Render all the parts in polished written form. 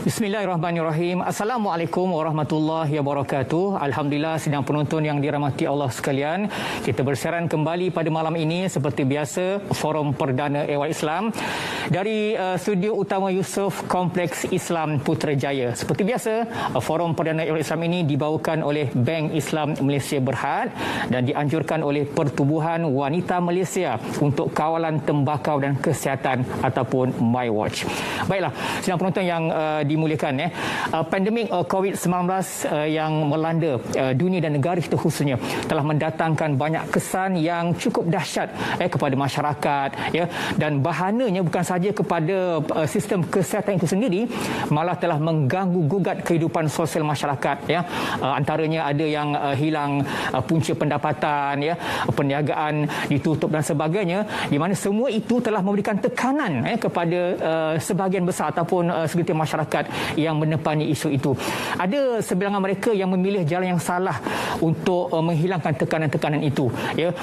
Bismillahirrahmanirrahim. Assalamualaikum warahmatullahi wabarakatuh. Alhamdulillah, sidang penonton yang dirahmati Allah sekalian, kita bersiaran kembali pada malam ini seperti biasa Forum Perdana Ehwal Islam dari studio utama Yusof Kompleks Islam Putrajaya. Seperti biasa, Forum Perdana Ehwal Islam ini dibawakan oleh Bank Islam Malaysia Berhad dan dianjurkan oleh Pertubuhan Wanita Malaysia untuk Kawalan Tembakau dan Kesihatan ataupun MyWatch. Baiklah, sidang penonton yang dimuliakan, pandemik COVID-19 yang melanda dunia dan negara kita khususnya telah mendatangkan banyak kesan yang cukup dahsyat kepada masyarakat, dan bahananya bukan sahaja kepada sistem kesihatan itu sendiri, malah telah mengganggu gugat kehidupan sosial masyarakat, antaranya ada yang hilang punca pendapatan, perniagaan ditutup dan sebagainya, di mana semua itu telah memberikan tekanan kepada sebahagian besar ataupun segelintir masyarakat yang menepani isu itu. Ada sebilangan mereka yang memilih jalan yang salah untuk menghilangkan tekanan-tekanan itu,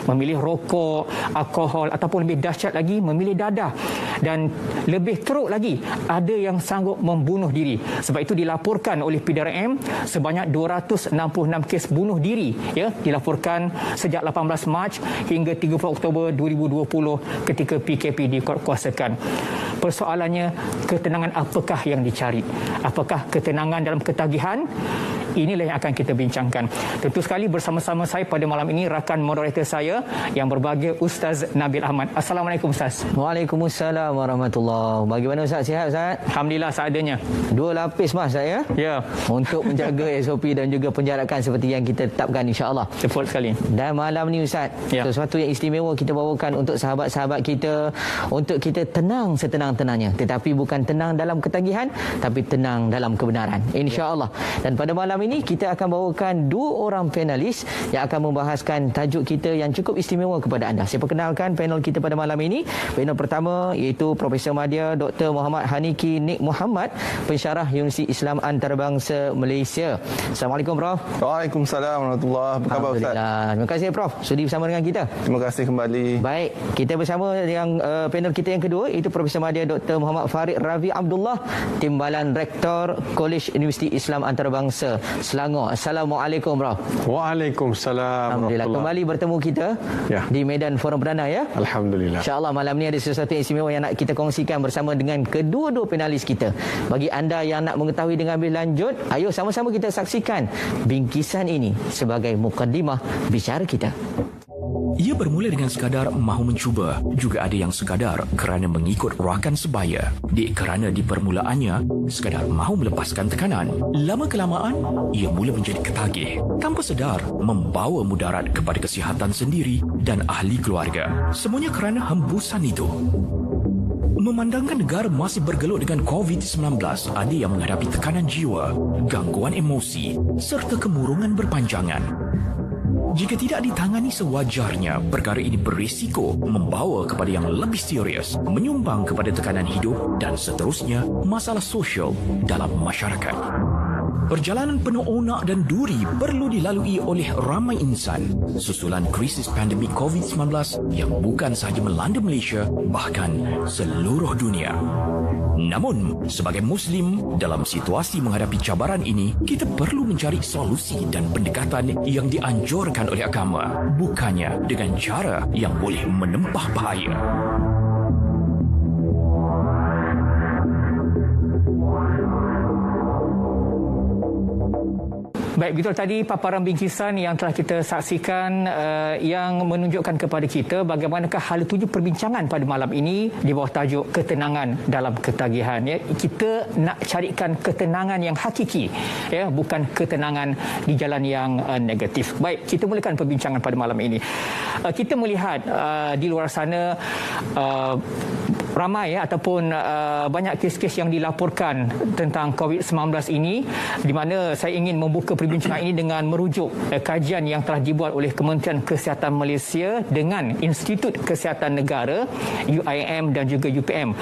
memilih rokok, alkohol ataupun lebih dahsyat lagi memilih dadah, dan lebih teruk lagi ada yang sanggup membunuh diri. Sebab itu dilaporkan oleh PDRM sebanyak 266 kes bunuh diri dilaporkan sejak 18 Mac hingga 30 Oktober 2020 ketika PKP dikuatkuasakan. Persoalannya, ketenangan apakah yang dicari? Apakah ketenangan dalam ketagihan? Inilah yang akan kita bincangkan. Tentu sekali bersama-sama saya pada malam ini rakan moderator saya yang berbahagia, Ustaz Nabil Ahmad. Assalamualaikum Ustaz. Waalaikumsalam warahmatullahi. Bagaimana Ustaz? Sihat Ustaz? Alhamdulillah seadanya. 2 lapis Mas saya. Ya. Untuk menjaga SOP dan juga penjarakan seperti yang kita tetapkan, insya-Allah. Tepat sekali. Dan malam ni Ustaz, sesuatu yang istimewa kita bawakan untuk sahabat-sahabat kita, untuk kita tenang setenang-tenangnya. Tetapi bukan tenang dalam ketagihan, tapi tenang dalam kebenaran, insya-Allah. Dan pada malam ini kita akan bawakan 2 orang panelis yang akan membahaskan tajuk kita yang cukup istimewa kepada anda. Saya perkenalkan panel kita pada malam ini. Panel pertama iaitu Profesor Madya Dr. Muhammad Haniki Nik Muhammad, pensyarah Universiti Islam Antarabangsa Malaysia. Assalamualaikum Prof. Waalaikumsalam warahmatullahi wabarakatuh. Apa khabar Ustaz? Terima kasih Prof sudi bersama dengan kita. Terima kasih kembali. Baik, kita bersama yang panel kita yang kedua iaitu Profesor Madya Dr. Muhammad Farid Ravi Abdullah, Timbalan Rektor Kolej Universiti Islam Antarabangsa Selangor. Assalamualaikum Prof. Waalaikumsalam. Alhamdulillah kembali bertemu kita di medan Forum Perdana Alhamdulillah. InsyaAllah malam ni ada sesuatu yang istimewa yang nak kita kongsikan bersama dengan kedua-dua panelis kita. Bagi anda yang nak mengetahui dengan lebih lanjut, ayo sama-sama kita saksikan bingkisan ini sebagai mukadimah bicara kita. Ia bermula dengan sekadar mahu mencuba. Juga ada yang sekadar kerana mengikut rakan sebaya. Kerana di permulaannya, sekadar mahu melepaskan tekanan. Lama-kelamaan, ia mula menjadi ketagih. Tanpa sedar, membawa mudarat kepada kesihatan sendiri dan ahli keluarga. Semuanya kerana hembusan itu. Memandangkan negara masih bergelut dengan COVID-19, ada yang menghadapi tekanan jiwa, gangguan emosi, serta kemurungan berpanjangan. Jika tidak ditangani sewajarnya, perkara ini berisiko membawa kepada yang lebih serius, menyumbang kepada tekanan hidup dan seterusnya masalah sosial dalam masyarakat. Perjalanan penuh onak dan duri perlu dilalui oleh ramai insan susulan krisis pandemik COVID-19 yang bukan sahaja melanda Malaysia, bahkan seluruh dunia. Namun, sebagai Muslim, dalam situasi menghadapi cabaran ini, kita perlu mencari solusi dan pendekatan yang dianjurkan oleh agama, bukannya dengan cara yang boleh menempah bahaya. Baik, betul tadi paparan bingkisan yang telah kita saksikan yang menunjukkan kepada kita bagaimanakah hala tuju perbincangan pada malam ini di bawah tajuk ketenangan dalam ketagihan. Kita nak carikan ketenangan yang hakiki, bukan ketenangan di jalan yang negatif. Baik, kita mulakan perbincangan pada malam ini. Kita melihat di luar sana ramai ataupun banyak kes-kes yang dilaporkan tentang COVID-19 ini, di mana saya ingin membuka perbincangan ini dengan merujuk kajian yang telah dibuat oleh Kementerian Kesihatan Malaysia dengan Institut Kesihatan Negara UIM dan juga UPM.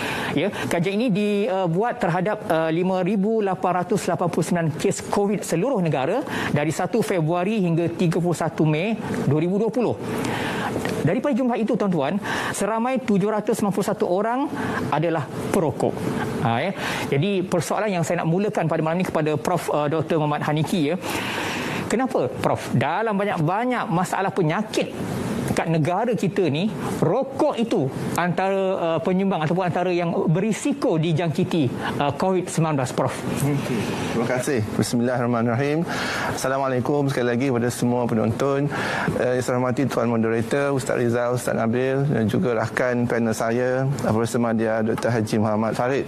Kajian ini dibuat terhadap 5,889 kes COVID seluruh negara dari 1 Februari hingga 31 Mei 2020. Daripada jumlah itu tuan-tuan, seramai 791 orang adalah perokok. Jadi persoalan yang saya nak mulakan pada malam ini kepada Prof. Dr. Muhammad Haniki, ya. Kenapa, Prof? Dalam banyak-banyak masalah penyakit kat negara kita ni, rokok itu antara penyumbang ataupun antara yang berisiko dijangkiti COVID-19, Prof. Terima kasih. Bismillahirrahmanirrahim. Assalamualaikum sekali lagi kepada semua penonton. Saya hormati Tuan Moderator, Ustaz Rizal, Ustaz Nabil dan juga rakan panel saya, Profesor Madya Dr. Haji Muhammad Farid.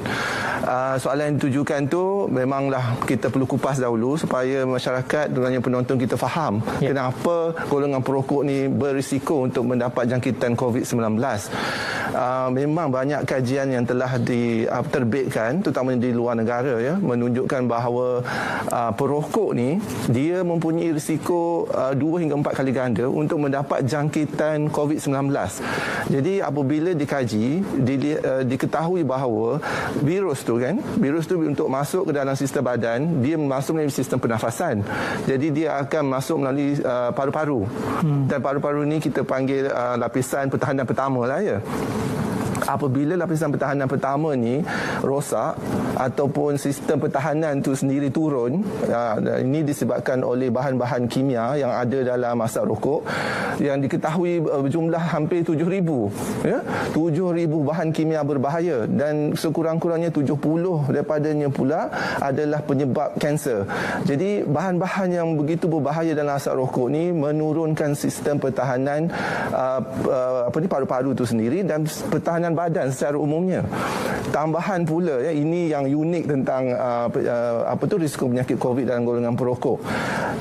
Soalan yang ditujukan tu memanglah kita perlu kupas dahulu supaya masyarakat, terutamanya penonton kita faham kenapa golongan perokok ni berisiko untuk mendapat jangkitan COVID-19. Memang banyak kajian yang telah diterbitkan terutamanya di luar negara, ya, menunjukkan bahawa perokok ni dia mempunyai risiko 2 hingga 4 kali ganda untuk mendapat jangkitan COVID-19. Jadi apabila dikaji, diketahui bahawa virus tu untuk masuk ke dalam sistem badan, dia masuk melalui sistem pernafasan. Jadi dia akan masuk melalui paru-paru. Dan paru-paru ni kita panggil lapisan pertahanan pertama lah, ya. Apabila lapisan pertahanan pertama ni rosak ataupun sistem pertahanan tu sendiri turun, ini disebabkan oleh bahan-bahan kimia yang ada dalam asap rokok yang diketahui berjumlah hampir 7,000, ya, 7,000 bahan kimia berbahaya, dan sekurang-kurangnya 70 daripadanya pula adalah penyebab kanser. Jadi bahan-bahan yang begitu berbahaya dalam asap rokok ni menurunkan sistem pertahanan paru-paru tu sendiri dan pertahanan badan secara umumnya. Tambahan pula, ya, ini yang unik tentang risiko penyakit COVID dalam golongan perokok.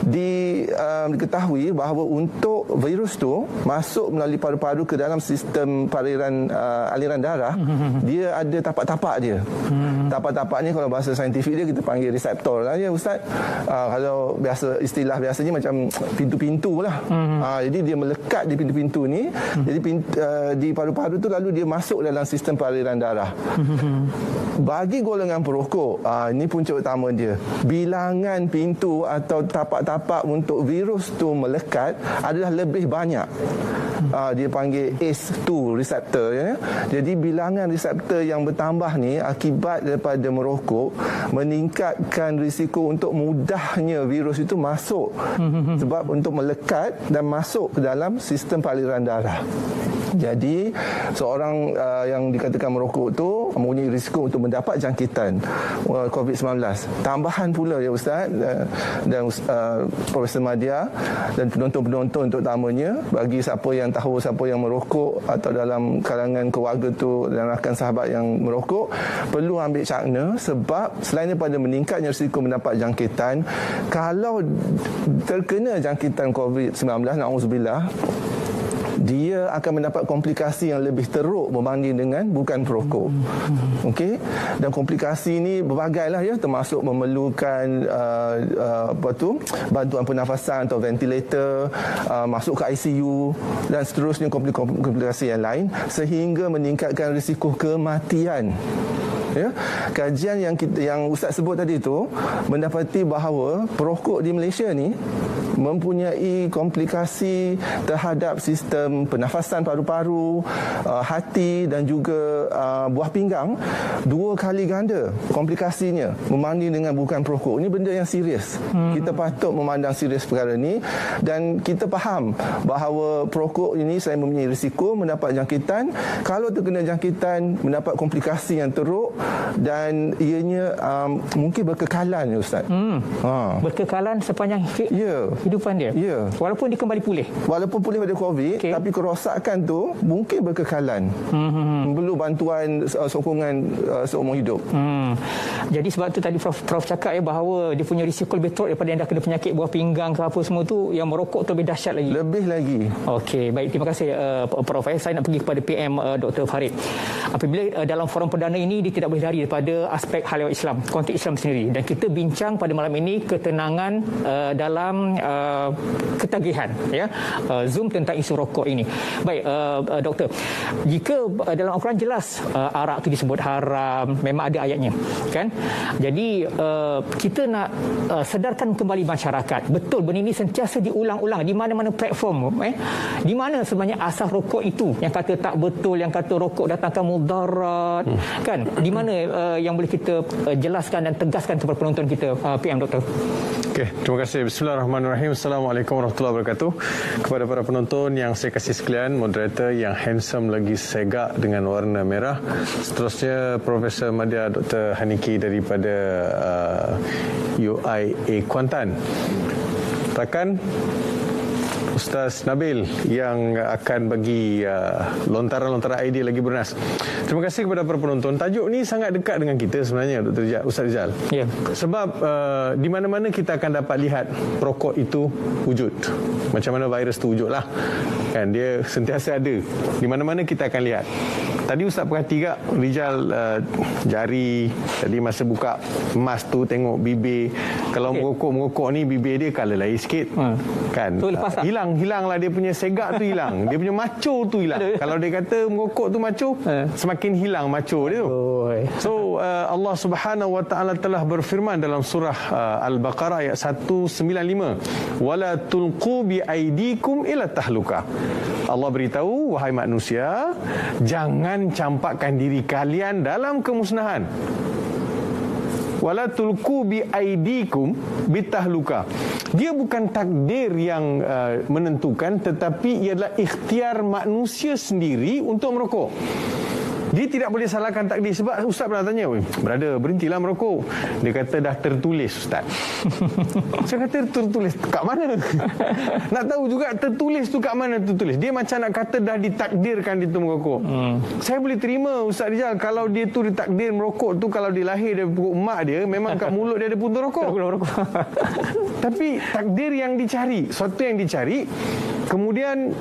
Diketahui bahawa untuk virus tu masuk melalui paru-paru ke dalam sistem aliran darah, dia ada tapak-tapak dia. Tapak-tapak ni kalau bahasa saintifik dia kita panggil reseptor lah, ya Ustaz. Kalau istilah biasanya macam pintu-pintu lah. Jadi dia melekat di pintu-pintu ni. Jadi di paru-paru tu lalu dia masuk dalam sistem aliran darah. Bagi golongan perokok, ini punca utama dia. Bilangan pintu atau tapak-tapak untuk virus tu melekat adalah lebih banyak. Dia panggil ACE2 reseptor, ya. Jadi bilangan reseptor yang bertambah ni akibat daripada merokok meningkatkan risiko untuk mudahnya virus itu masuk, sebab untuk melekat dan masuk ke dalam sistem aliran darah. Jadi seorang yang dikatakan merokok tu mempunyai risiko untuk mendapat jangkitan COVID-19. Tambahan pula, ya Ustaz dan Profesor Madya dan penonton-penonton terutamanya, bagi siapa yang tahu siapa yang merokok atau dalam kalangan keluarga tu dan rakan sahabat yang merokok, perlu ambil cakna, sebab selain daripada meningkatnya risiko mendapat jangkitan, kalau terkena jangkitan COVID-19, na'udzubillah, dia akan mendapat komplikasi yang lebih teruk berbanding dengan bukan perokok. Okey, dan komplikasi ini berbagai lah, ya, termasuk memerlukan bantuan pernafasan atau ventilator, masuk ke ICU dan seterusnya, komplikasi yang lain, sehingga meningkatkan risiko kematian. Ya, kajian yang Ustaz sebut tadi tu mendapati bahawa perokok di Malaysia ni mempunyai komplikasi terhadap sistem pernafasan paru-paru, hati dan juga buah pinggang 2 kali ganda komplikasinya berbanding dengan bukan perokok. Ini benda yang serius. Kita patut memandang serius perkara ini, dan kita faham bahawa perokok ini selain mempunyai risiko mendapat jangkitan, kalau terkena jangkitan mendapat komplikasi yang teruk, dan ianya mungkin berkekalan, ya Ustaz. Berkekalan sepanjang kehidupan dia. Ya. Walaupun dia kembali pulih. Walaupun pulih pada COVID, tapi kerosakan tu mungkin berkekalan. Perlu bantuan sokongan seumur hidup. Jadi sebab tu tadi Prof cakap, ya, bahawa dia punya risiko lebih teruk daripada yang dah kena penyakit buah pinggang ke apa semua tu, yang merokok tu lebih dahsyat lagi. Lebih lagi. Okey, baik, terima kasih Prof. Saya nak pergi kepada PM Dr. Farid. Apabila dalam forum perdana ini dia tidak lebih dari daripada aspek hal Islam, konteks Islam sendiri. Dan kita bincang pada malam ini ketenangan dalam ketagihan, ya, Zoom tentang isu rokok ini. Baik, doktor, jika dalam Al-Quran jelas arak itu disebut haram, memang ada ayatnya, kan? Jadi kita nak sedarkan kembali masyarakat. Betul, benda ini sentiasa diulang-ulang di mana-mana platform. Di mana sebenarnya asal rokok itu, yang kata tak betul, yang kata rokok datangkan mudarat, kan? Di mana yang boleh kita jelaskan dan tegaskan kepada penonton kita, PM Doktor? Okey, terima kasih. Bismillahirrahmanirrahim. Assalamualaikum warahmatullahi wabarakatuh. Kepada para penonton yang saya kasih sekalian, moderator yang handsome lagi segak dengan warna merah. Seterusnya Profesor Madya Dr. Haniki daripada UIA Kuantan. Rakan Ustaz Nabil yang akan bagi lontaran-lontaran idea lagi bernas. Terima kasih kepada para penonton. Tajuk ni sangat dekat dengan kita sebenarnya, Dr. Ustaz Rizal. Ya. Sebab di mana-mana kita akan dapat lihat rokok itu wujud. Macam mana virus tu wujud lah. Kan, dia sentiasa ada. Di mana-mana kita akan lihat. Tadi Ustaz perhati tak Rizal jari tadi masa buka mask tu tengok bibir. Kalau merokok ni bibir dia colour lain sikit. Kan? Tu lepas Hilanglah dia punya segak tu hilang. Dia punya macho tu hilang. Kalau dia kata merokok tu macho, semakin hilang macho dia tu. So Allah Subhanahu wa taala telah berfirman dalam surah Al-Baqarah ayat 195, wala tulqu bi aidikum ila tahluka. Allah beritahu, wahai manusia, jangan campakkan diri kalian dalam kemusnahan. Wala tulqu bi aidikum bitahluka. Dia bukan takdir yang menentukan, tetapi ialah ikhtiar manusia sendiri untuk merokok. Dia tidak boleh salahkan takdir. Sebab Ustaz pernah tanya, brother, berhentilah merokok. Dia kata dah tertulis, Ustaz. Saya kata tertulis kat mana? Nak tahu juga tertulis tu kat mana tertulis. Dia macam nak kata dah ditakdirkan dia tu merokok. Saya boleh terima Ustaz Rizal kalau dia tu ditakdir merokok tu, kalau dia lahir dari perut mak dia, memang kat mulut dia ada puntung rokok. Tapi takdir yang dicari, suatu yang dicari, kemudian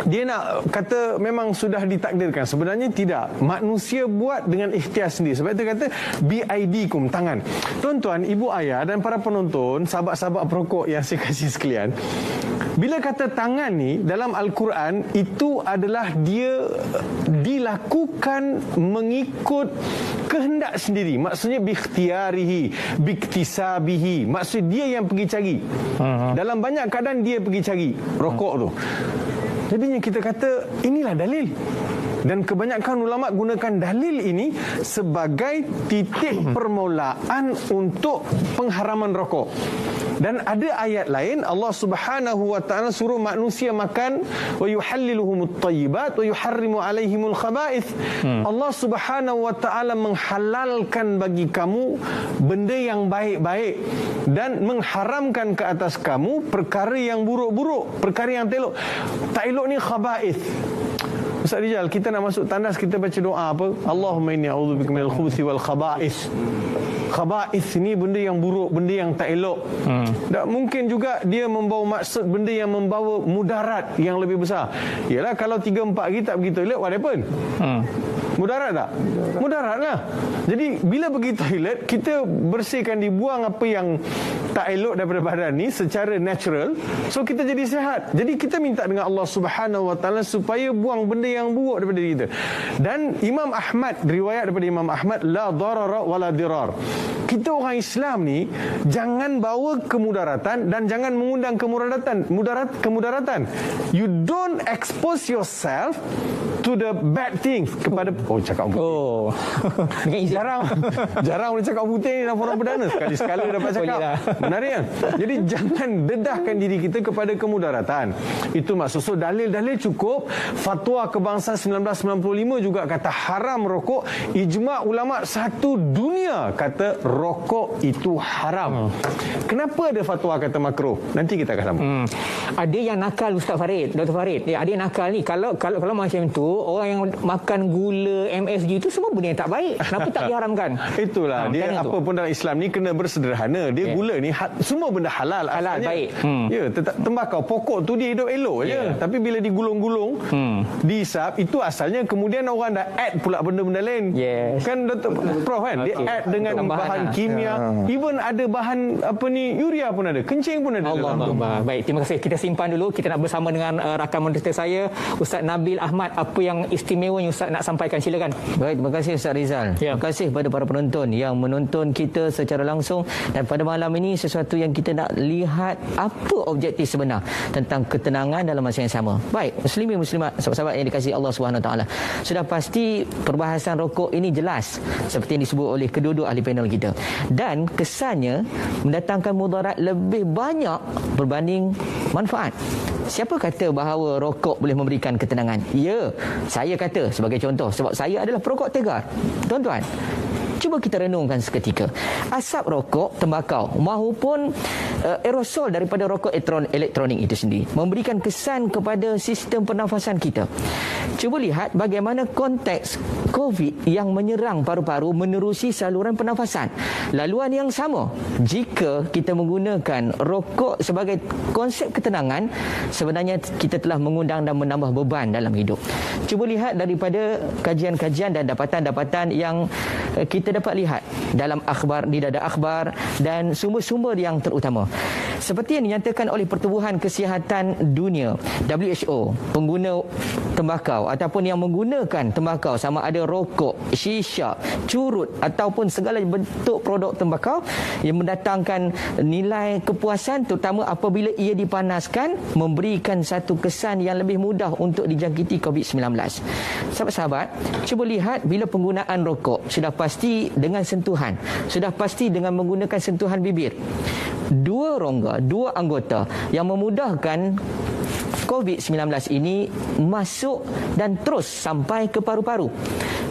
dia nak kata memang sudah ditakdirkan. Sebenarnya tidak. Manusia buat dengan ikhtiar sendiri. Sebab itu kata BID-kum, tangan. Tuan-tuan, ibu ayah dan para penonton, sahabat-sahabat perokok yang saya kasih sekalian, bila kata tangan ni dalam Al-Quran, itu adalah dia dilakukan mengikut kehendak sendiri. Maksudnya biikhtiarihi, biktisabihi. Maksud dia yang pergi cari. Dalam banyak keadaan dia pergi cari rokok tu. Jadinya kita kata inilah dalil. Dan kebanyakan ulama gunakan dalil ini sebagai titik permulaan untuk pengharaman rokok. Dan ada ayat lain, Allah Subhanahu wa taala suruh manusia makan, wa yuhalliluhumut thayyibat wa yuharrimu alaihimul khaba'ith. Allah Subhanahu wa taala menghalalkan bagi kamu benda yang baik-baik dan mengharamkan ke atas kamu perkara yang buruk-buruk, perkara yang tak elok. Tak elok ni khaba'ith. Ustaz Rizal, kita nak masuk tandas, kita baca doa apa? Allahumma inni a'udzubika minal khubuthi wal khaba'ith. Khaba'ith ni benda yang buruk, benda yang tak elok. Tak mungkin juga dia membawa maksud benda yang membawa mudarat yang lebih besar. Yalah, kalau 3-4 hari tak pergi toilet, what happen? Mudarat tak? Mudarat lah. Jadi bila pergi toilet, kita bersihkan, dibuang apa yang tak elok daripada badan ni secara natural, so kita jadi sihat. Jadi kita minta dengan Allah Subhanahu wa taala supaya buang benda yang buruk daripada diri kita. Dan Imam Ahmad, riwayat daripada Imam Ahmad, la darara wala dirar. Kita orang Islam ni jangan bawa kemudaratan dan jangan mengundang kemudaratan. You don't expose yourself to the bad things. Kepada cakap putih. Jarang boleh cakap putih ni dalam forum perdana. Sekali-sekala dapat cakap. Menarik kan? Jadi jangan dedahkan diri kita kepada kemudaratan. Itu maksud. So dalil-dalil cukup. Fatwa Kebangsaan 1995 juga kata haram rokok. Ijma' ulama satu dunia kata rokok itu haram. Kenapa ada fatwa kata makruh? Nanti kita akan sambung. Ada yang nakal, Ustaz Farid, Dr. Farid. Ada yang nakal ni. Kalau macam tu, orang yang makan gula, MSG itu semua benda yang tak baik. Kenapa tak diharamkan? Itulah dia apa pun dalam Islam ni kena bersederhana. Dia gula ni semua benda halal asalnya. Baik. Ya, tembakau pokok tu dia hidup elok je. Tapi bila digulung-gulung, dihisap, itu asalnya kemudian orang dah add pula benda-benda lain. Kan Dr. Prof kan dia add dengan bahan kimia. Even ada bahan urea pun ada, kencing pun ada. Allah. Baik, terima kasih. Kita simpan dulu. Kita nak bersama dengan rakan moderator saya, Ustaz Nabil Ahmad. Apa yang istimewanya Ustaz nak sampaikan? Silakan. Baik, terima kasih Ustaz Rizal. Terima kasih kepada para penonton yang menonton kita secara langsung, dan pada malam ini sesuatu yang kita nak lihat apa objektif sebenar tentang ketenangan dalam masa yang sama. Baik, muslimin muslimat, sahabat-sahabat yang dikasihi Allah Subhanahu taala. Sudah pasti perbahasan rokok ini jelas seperti yang disebut oleh kedua-dua ahli panel kita. Dan kesannya mendatangkan mudarat lebih banyak berbanding manfaat. Siapa kata bahawa rokok boleh memberikan ketenangan? Ya, saya kata sebagai contoh, sebab saya adalah perokok tegar. Tuan-tuan, cuba kita renungkan seketika. Asap rokok, tembakau maupun aerosol daripada rokok elektronik itu sendiri memberikan kesan kepada sistem pernafasan kita. Cuba lihat bagaimana konteks COVID yang menyerang paru-paru menerusi saluran pernafasan. Laluan yang sama jika kita menggunakan rokok sebagai konsep ketenangan, sebenarnya kita telah mengundang dan menambah beban dalam hidup. Cuba lihat daripada kajian-kajian dan dapatan-dapatan yang kita dapat lihat dalam akhbar, di dada akhbar dan sumber-sumber yang terutama. Seperti yang dinyatakan oleh Pertubuhan Kesihatan Dunia WHO, pengguna tembakau ataupun yang menggunakan tembakau, sama ada rokok, shisha, curut ataupun segala bentuk produk tembakau, yang mendatangkan nilai kepuasan terutama apabila ia dipanaskan, memberikan satu kesan yang lebih mudah untuk dijangkiti COVID-19. Sahabat-sahabat, cuba lihat bila penggunaan rokok sudah pasti dengan sentuhan, sudah pasti dengan menggunakan sentuhan bibir. Dua rongga, dua anggota yang memudahkan COVID-19 ini masuk dan terus sampai ke paru-paru.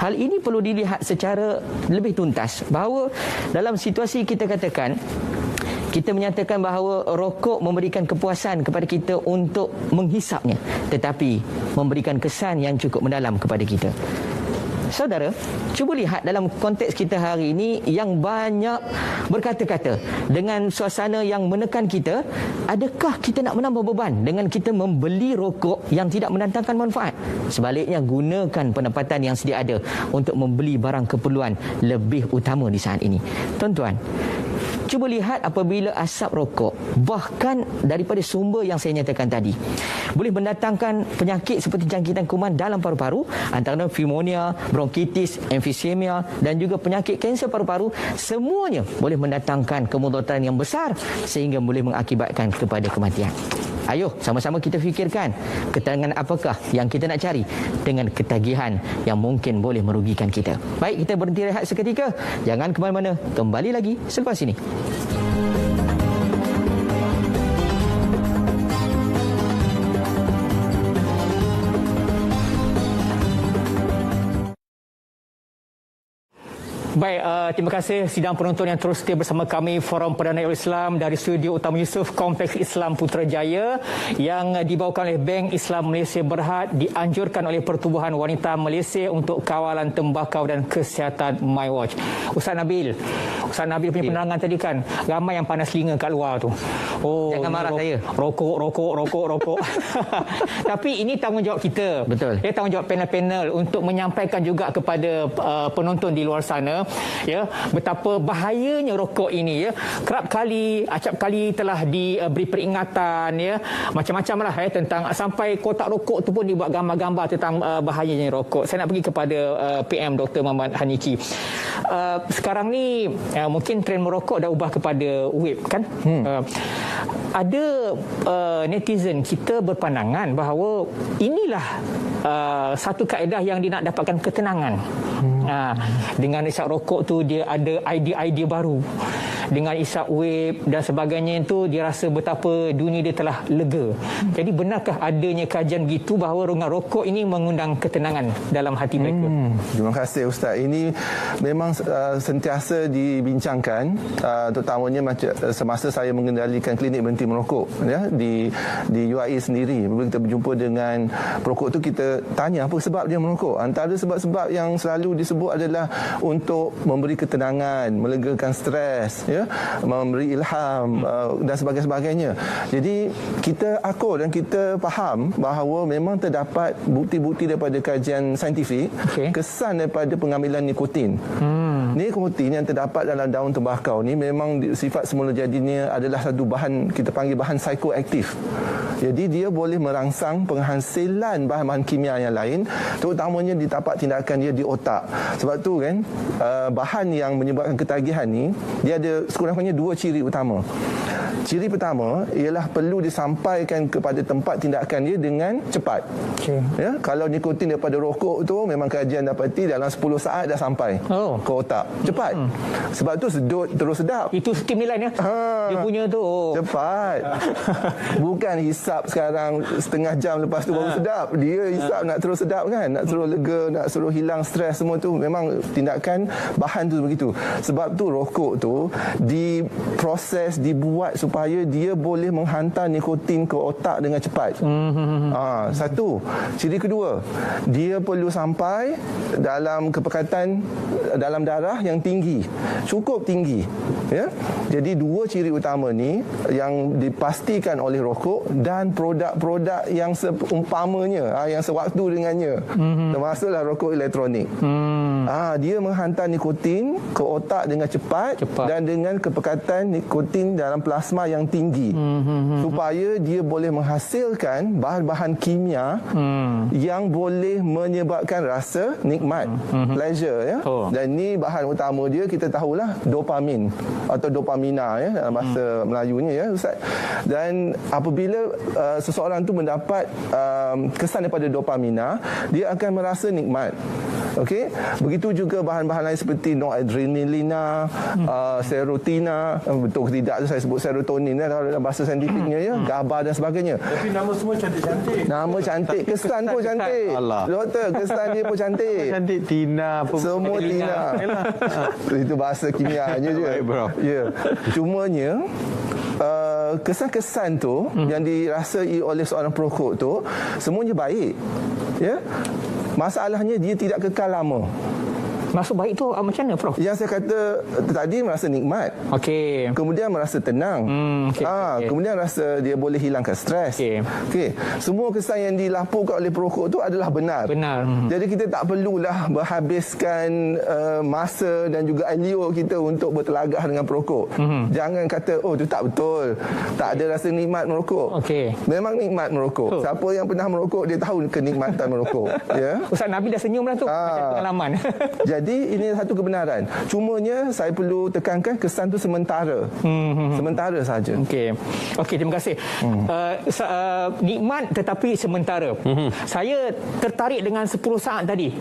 Hal ini perlu dilihat secara lebih tuntas bahawa dalam situasi kita katakan, kita menyatakan bahawa rokok memberikan kepuasan kepada kita untuk menghisapnya, tetapi memberikan kesan yang cukup mendalam kepada kita. Saudara, cuba lihat dalam konteks kita hari ini yang banyak berkata-kata dengan suasana yang menekan kita, adakah kita nak menambah beban dengan kita membeli rokok yang tidak mendatangkan manfaat? Sebaliknya, gunakan pendapatan yang sedia ada untuk membeli barang keperluan lebih utama di saat ini. Tuan-tuan, cuba lihat apabila asap rokok, bahkan daripada sumber yang saya nyatakan tadi, boleh mendatangkan penyakit seperti jangkitan kuman dalam paru-paru, antara pneumonia, bronkitis, emfisemia dan juga penyakit kanser paru-paru, semuanya boleh mendatangkan kemudaratan yang besar sehingga boleh mengakibatkan kepada kematian. Ayo sama-sama kita fikirkan ketenangan apakah yang kita nak cari dengan ketagihan yang mungkin boleh merugikan kita. Baik, kita berhenti rehat seketika. Jangan ke mana-mana. Kembali lagi selepas ini. Baik, terima kasih sidang penonton yang terus setia bersama kami Forum Perdana Islam dari Studio Utama Yusof Kompleks Islam Putrajaya yang dibawakan oleh Bank Islam Malaysia Berhad, dianjurkan oleh Pertubuhan Wanita Malaysia untuk Kawalan Tembakau dan Kesihatan MyWatch. Ustaz Nabil punya penerangan tadi kan, ramai yang panas telinga kat luar tu. Oh, jangan marah saya. Rokok. Tapi ini tanggungjawab kita. Betul. Tanggungjawab panel-panel untuk menyampaikan juga kepada penonton di luar sana, ya, betapa bahayanya rokok ini, ya. Acap kali telah diberi peringatan, ya, macam-macam lah, ya, tentang sampai kotak rokok tu pun dibuat gambar-gambar tentang bahayanya rokok. Saya nak pergi kepada PM Dr. Muhammad Haniki. Sekarang ni mungkin trend merokok dah ubah kepada vape, kan? Ada netizen kita berpandangan bahawa inilah satu kaedah yang dia nak dapatkan ketenangan. Dengan isap rokok tu dia ada idea-idea baru. dengan isap vape dan sebagainya itu, dia rasa betapa dunia dia telah lega. Jadi benarkah adanya kajian begitu bahawa rokok ini mengundang ketenangan dalam hati mereka? Terima kasih Ustaz. Ini memang sentiasa dibincangkan, terutamanya semasa saya mengendalikan klinik berhenti merokok ya, di UAE sendiri. Bila kita berjumpa dengan perokok tu, kita tanya apa sebab dia merokok. Antara sebab-sebab yang selalu disebut adalah untuk memberi ketenangan, melegakan stres ya, memberi ilham dan sebagainya. Jadi kita akur dan kita faham bahawa memang terdapat bukti-bukti daripada kajian saintifik kesan daripada pengambilan nikotin. Nikotin yang terdapat dalam daun tembakau ni memang sifat semula jadinya adalah satu bahan, kita panggil bahan psikoaktif. Jadi dia boleh merangsang penghasilan bahan-bahan kimia yang lain, terutamanya di tapak tindakan dia di otak. Sebab tu kan bahan yang menyebabkan ketagihan ni, dia ada sekurang-kurangnya 2 ciri utama. Ciri pertama ialah perlu disampaikan kepada tempat tindakan dia dengan cepat. Ya, kalau nikotin daripada rokok tu memang kajian dapati dalam 10 saat dah sampai ke otak. Cepat. Sebab tu sedut terus sedap. Itu stimulan ya. Dia punya tu. Cepat. Bukan hisap sekarang setengah jam lepas tu baru sedap. Dia hisap nak terus sedap kan, nak suruh lega, nak suruh hilang stres semua tu. Memang tindakan bahan tu begitu. Sebab tu rokok tu diproses, dibuat supaya dia boleh menghantar nikotin ke otak dengan cepat. Satu. Ciri kedua, dia perlu sampai dalam kepekatan dalam darah yang tinggi, cukup tinggi ya. Jadi 2 ciri utama ni yang dipastikan oleh rokok dan produk-produk yang seumpamanya, yang sewaktu dengannya, termasuklah rokok elektronik. Dia menghantar nikotin ke otak dengan cepat dan dengan kepekatan nikotin dalam plasma yang tinggi, supaya dia boleh menghasilkan bahan-bahan kimia yang boleh menyebabkan rasa nikmat, pleasure ya. Dan ni bahan utama dia, kita tahulah dopamin atau dopamina ya dalam bahasa Melayunya ya Ustaz. Dan apabila seseorang tu mendapat kesan daripada dopamina, dia akan merasa nikmat. Okey, begitu juga bahan-bahan lain seperti noradrenalina, serotina, betul ke tidak tu saya sebut serotonin dalam bahasa saintifiknya ya, GABA dan sebagainya. Tapi nama semua cantik-cantik. Nama cantik, kesan pun cantik. Doktor, kesan dia pun cantik. Cantik Tina apa semua Tina. Itu bahasa kimianya je. Baik, bro. Ya. Cumanya kesan-kesan tu yang dirasai oleh seorang perokok tu semuanya baik. Ya. Masalahnya dia tidak kekal lama. Maksud baik tu macam mana Prof? Yang saya kata tadi, merasa nikmat. Okey. Kemudian merasa tenang. Kemudian rasa dia boleh hilangkan stres. Okey. Semua kesan yang dilaporkan oleh perokok tu adalah benar. Jadi kita tak perlulah berhabiskan masa dan juga aliur kita untuk bertelagah dengan perokok. Jangan kata tu tak betul, tak ada rasa nikmat merokok. Memang nikmat merokok. Siapa yang pernah merokok dia tahu kenikmatan merokok. Ya. Ustaz Nabi dah senyum dah tu macam pengalaman. Jadi ini satu kebenaran. Cumanya saya perlu tekankan kesan tu sementara. Sementara saja. Okey, terima kasih. Nikmat tetapi sementara. Saya tertarik dengan 10 saat tadi.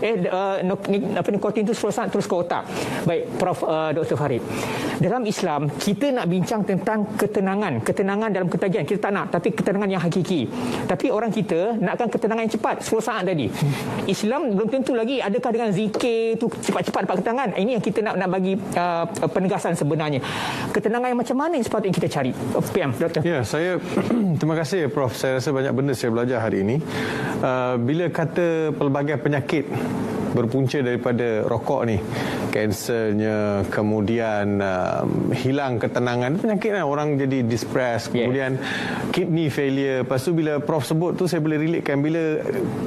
Nikotin tu 10 saat terus ke otak. Baik, Prof Dr. Farid. Dalam Islam, kita nak bincang tentang ketenangan dalam ketagihan. Kita tak nak, tapi ketenangan yang hakiki. Tapi orang kita nakkan ketenangan yang cepat, 10 saat tadi. Islam belum tentu lagi. Adakah dengan zikir tu cepat-cepat dapat ketenangan? Ini yang kita nak bagi penegasan sebenarnya. Ketenangan yang macam mana yang sepatutnya kita cari? PM, Doktor. Ya, saya terima kasih Prof. Saya rasa banyak benda saya belajar hari ini. Bila kata pelbagai penyakit berpunca daripada rokok ni, kansernya, kemudian hilang ketenangan, penyakit kan, orang jadi depressed, kemudian kidney failure. Lepas tu bila Prof sebut tu, saya boleh relatekan, bila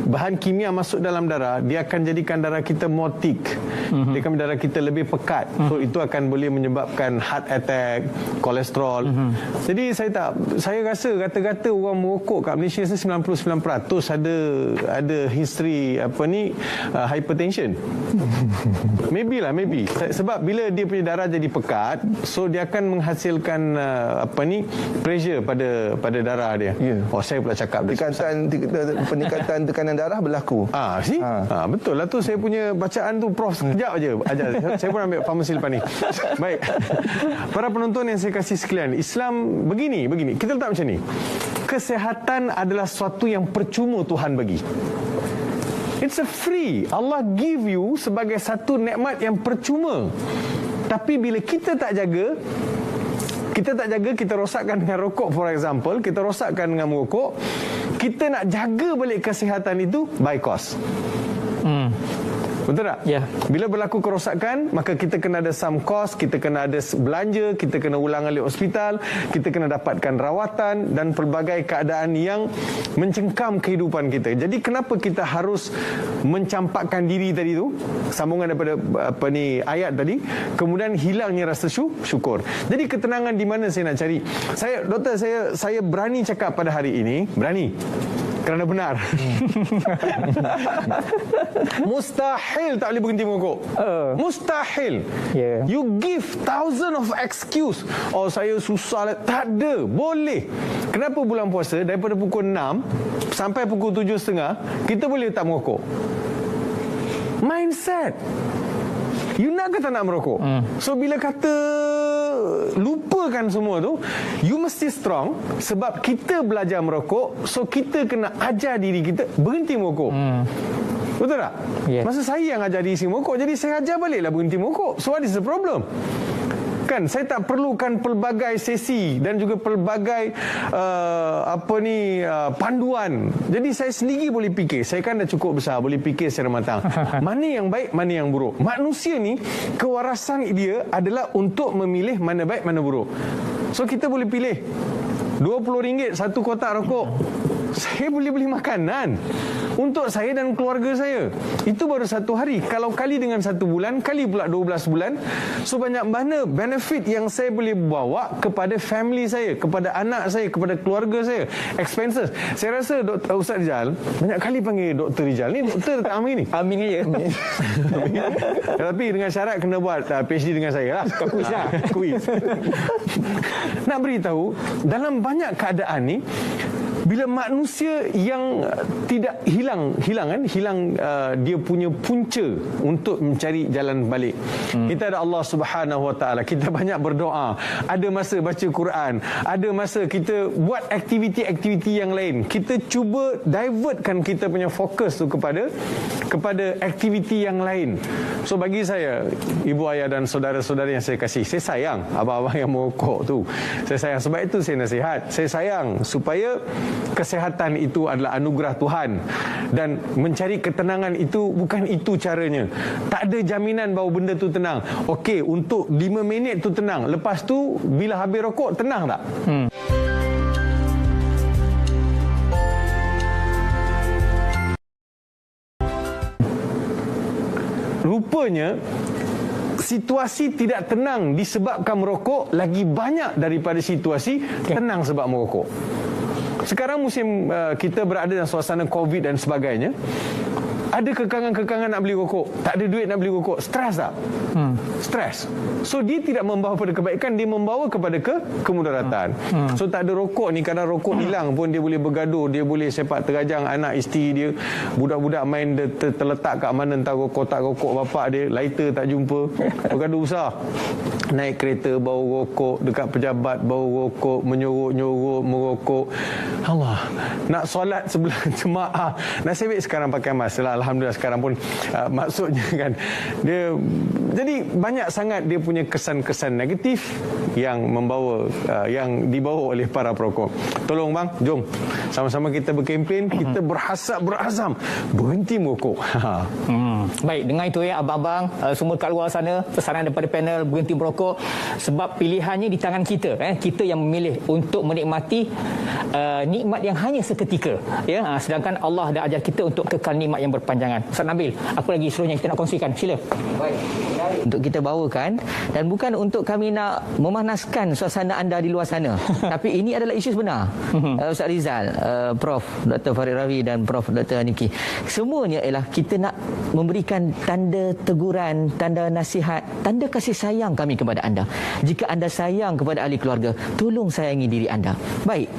bahan kimia masuk dalam darah, dia akan jadikan darah kita more thick, dia akan darah kita lebih pekat. So itu akan boleh menyebabkan heart attack, kolesterol. Jadi saya rasa kata-kata orang merokok kat Malaysia 99% ada history hypertension hypertension. Maybe. Sebab bila dia punya darah jadi pekat, so dia akan menghasilkan pressure pada darah dia. Saya pula cakap peningkatan tekanan darah berlaku. Betul lah tu, saya punya bacaan tu Prof sekejap aja ajar. Saya pun ambil farmasi lepas ni. Baik. Para penonton yang saya kasih sekalian, Islam begini. Kita letak macam ni. Kesihatan adalah sesuatu yang percuma Tuhan bagi. It's a free. Allah give you sebagai satu nikmat yang percuma. Tapi bila kita tak jaga, kita rosakkan dengan rokok, for example, kita rosakkan dengan merokok, kita nak jaga balik kesihatan itu by cost. Betul tak? Ya. Bila berlaku kerosakan, maka kita kena ada some cost, kita kena ada belanja, kita kena ulang alik hospital, kita kena dapatkan rawatan dan pelbagai keadaan yang mencengkam kehidupan kita. Jadi kenapa kita harus mencampakkan diri tadi tu, sambungan daripada ayat tadi, kemudian hilangnya rasa syukur. Jadi ketenangan di mana saya nak cari? Doktor, saya berani cakap pada hari ini, berani. Kerana benar. Mustahil tak boleh berhenti merokok. Mustahil. You give thousand of excuse. Saya susah lah. Tak ada. Boleh. Kenapa bulan puasa daripada pukul 6 sampai pukul 7.30 kita boleh tak merokok? Mindset. You nak ke tak nak merokok? So bila kata lupakan semua tu, you mesti strong. Sebab kita belajar merokok, so kita kena ajar diri kita berhenti merokok. Betul tak? Masa saya yang ajar diri saya merokok, jadi saya ajar baliklah berhenti merokok. So what is the problem? Kan saya tak perlukan pelbagai sesi dan juga pelbagai panduan. Jadi saya sendiri boleh fikir. Saya kan dah cukup besar, boleh fikir secara matang. Mana yang baik, mana yang buruk. Manusia ni kewarasan dia adalah untuk memilih mana baik, mana buruk. So kita boleh pilih RM20 satu kotak rokok. Saya boleh beli makanan untuk saya dan keluarga saya. Itu baru satu hari. Kalau kali dengan 1 bulan, kali pula 12 bulan, so banyak mana benefit yang saya boleh bawa kepada family saya, kepada anak saya, kepada keluarga saya. Expenses. Saya rasa Ustaz Rizal banyak kali panggil Dr. Rizal. Ni doktor tak Amin ni? Amin je. Tapi dengan syarat kena buat PhD dengan saya lah. Quiz. Nak beritahu, dalam banyak keadaan ni, bila manusia yang tidak hilang dia punya punca untuk mencari jalan balik. Kita ada Allah Subhanahu Wa Taala, kita banyak berdoa, ada masa baca Quran, ada masa kita buat aktiviti-aktiviti yang lain. Kita cuba divertkan kita punya fokus tu kepada aktiviti yang lain. So bagi saya, ibu ayah dan saudara-saudara yang saya kasih, saya sayang abang-abang yang merokok tu. Saya sayang, sebab itu saya nasihat. Saya sayang supaya kesihatan itu adalah anugerah Tuhan, dan mencari ketenangan itu bukan itu caranya. Tak ada jaminan bahawa benda tu tenang. Okey, untuk 5 minit tu tenang, lepas tu bila habis rokok tenang tak? Rupanya situasi tidak tenang disebabkan merokok lagi banyak daripada situasi tenang sebab merokok. Sekarang musim kita berada dalam suasana COVID dan sebagainya. Ada kekangan-kekangan nak beli rokok, tak ada duit nak beli rokok. Stres tak? Stres. So dia tidak membawa kepada kebaikan, dia membawa kepada kemudaratan. So tak ada rokok ni, kadang rokok hilang pun dia boleh bergaduh, dia boleh sepak terajang anak isteri dia, budak-budak main terletak kat mana entah kotak rokok bapak dia, lighter tak jumpa, bergaduh besar. Naik kereta bau rokok, dekat pejabat bau rokok, menyorok-nyorok merokok. Allah, nak solat sebelah jemaah, nasib baik sekarang pakai mask lah, alhamdulillah sekarang pun maksudnya kan dia, jadi banyak sangat dia punya kesan-kesan negatif yang membawa yang dibawa oleh para perokok. Tolong bang, jom sama-sama kita berkempen, kita berazam berhenti merokok. Baik, dengan itu ya abang-abang semua kat luar sana, pesanan daripada panel berhenti merokok, sebab pilihannya di tangan kita. Kita yang memilih untuk menikmati nikmat yang hanya seketika, ya. Sedangkan Allah dah ajar kita untuk kekal nikmat yang berpanjangan. Ustaz Nabil, apa lagi seterusnya kita nak kongsikan? Sila. Baik. untuk kita bawakan, dan bukan untuk kami nak memanaskan suasana anda di luar sana. Tapi ini adalah isu sebenar. Ustaz Rizal, Prof Dr. Farid Ravi dan Prof Dr. Haniki, semuanya ialah kita nak memberikan tanda teguran, tanda nasihat, tanda kasih sayang kami kepada anda. Jika anda sayang kepada ahli keluarga, tolong sayangi diri anda. Baik,